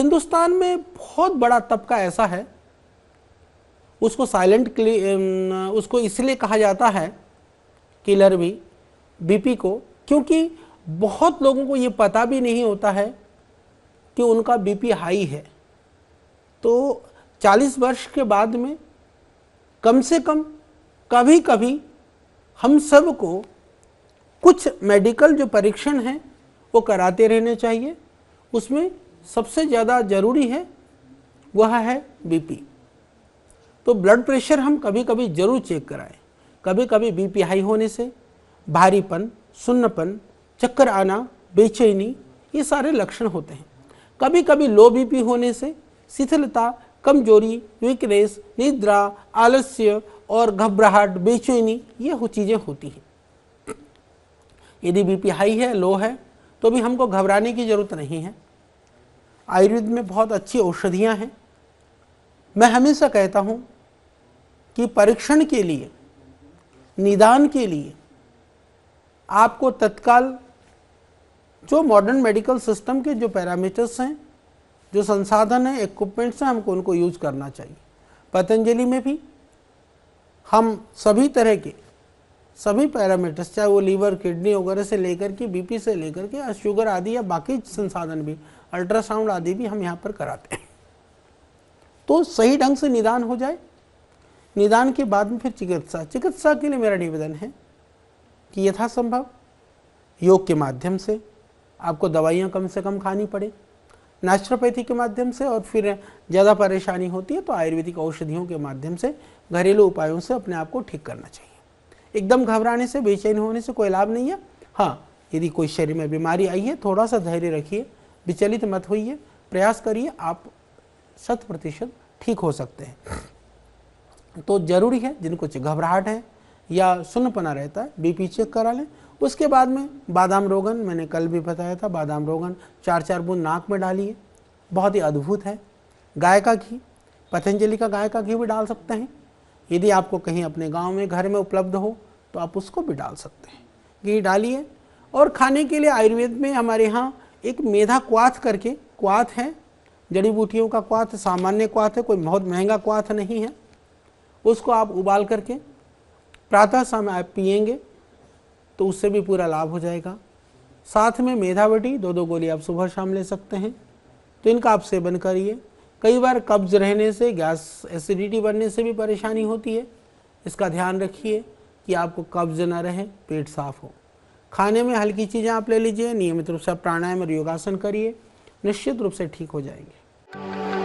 हिंदुस्तान में बहुत बड़ा तबका ऐसा है, उसको साइलेंट उसको इसलिए कहा जाता है किलर भी, बीपी को, क्योंकि बहुत लोगों को ये पता भी नहीं होता है कि उनका बीपी हाई है। तो 40 वर्ष के बाद में कम से कम कभी कभी हम सब को कुछ मेडिकल जो परीक्षण हैं वो कराते रहने चाहिए। उसमें सबसे ज़्यादा ज़रूरी है वह है बीपी। तो ब्लड प्रेशर हम कभी कभी ज़रूर चेक कराएं। कभी कभी बीपी हाई होने से भारीपन, सुन्नपन, चक्कर आना, बेचैनी, ये सारे लक्षण होते हैं। कभी कभी लो बीपी होने से शिथिलता, कमजोरी, वीकनेस, निद्रा, आलस्य और घबराहट, बेचैनी, ये चीज़ें होती हैं। यदि बीपी हाई है, लो है, तो भी हमको घबराने की ज़रूरत नहीं है। आयुर्वेद में बहुत अच्छी औषधियाँ हैं। मैं हमेशा कहता हूँ कि परीक्षण के लिए, निदान के लिए आपको तत्काल जो मॉडर्न मेडिकल सिस्टम के जो पैरामीटर्स हैं, जो संसाधन हैं, इक्विपमेंट्स हैं, हमको उनको यूज करना चाहिए। पतंजलि में भी हम सभी तरह के सभी पैरामीटर्स, चाहे वो लीवर, किडनी वगैरह से लेकर के बीपी से लेकर के शुगर आदि या बाकी संसाधन भी, अल्ट्रासाउंड आदि भी हम यहाँ पर कराते हैं, तो सही ढंग से निदान हो जाए। निदान के बाद में फिर चिकित्सा के लिए मेरा निवेदन है कि यथासंभव योग के माध्यम से आपको दवाइयाँ कम से कम खानी पड़े, नेचुरोपैथी के माध्यम से, और फिर ज़्यादा परेशानी होती है तो आयुर्वेदिक औषधियों के माध्यम से, घरेलू उपायों से अपने आप को ठीक करना चाहिए। एकदम घबराने से, बेचैन होने से कोई लाभ नहीं है। हाँ, यदि कोई शरीर में बीमारी आई है, थोड़ा सा धैर्य रखिए, विचलित मत होइए, प्रयास करिए, आप 100% ठीक हो सकते हैं। तो जरूरी है जिनको घबराहट है या सुन्नपना रहता है, बीपी चेक करा लें। उसके बाद में बादाम रोगन, मैंने कल भी बताया था, बादाम रोगन 4-4 बूंद नाक में डालिए, बहुत ही अद्भुत है। गाय का घी, पतंजलि का गाय का घी भी डाल सकते हैं। यदि आपको कहीं अपने गांव में, घर में उपलब्ध हो तो आप उसको भी डाल सकते हैं। घी डालिए। और खाने के लिए आयुर्वेद में हमारे यहाँ एक मेधा क्वाथ करके क्वाथ है, जड़ी बूटियों का क्वाथ, सामान्य क्वाथ है, कोई बहुत महंगा क्वाथ नहीं है। उसको आप उबाल करके प्रातः समय आप पिएंगे तो उससे भी पूरा लाभ हो जाएगा। साथ में मेधावटी 2-2 गोली आप सुबह शाम ले सकते हैं, तो इनका आप सेवन करिए। कई बार कब्ज रहने से, गैस एसिडिटी बनने से भी परेशानी होती है, इसका ध्यान रखिए कि आपको कब्ज न रहे, पेट साफ हो। खाने में हल्की चीज़ें आप ले लीजिए, नियमित रूप से प्राणायाम और योगासन करिए, निश्चित रूप से ठीक हो जाएंगे।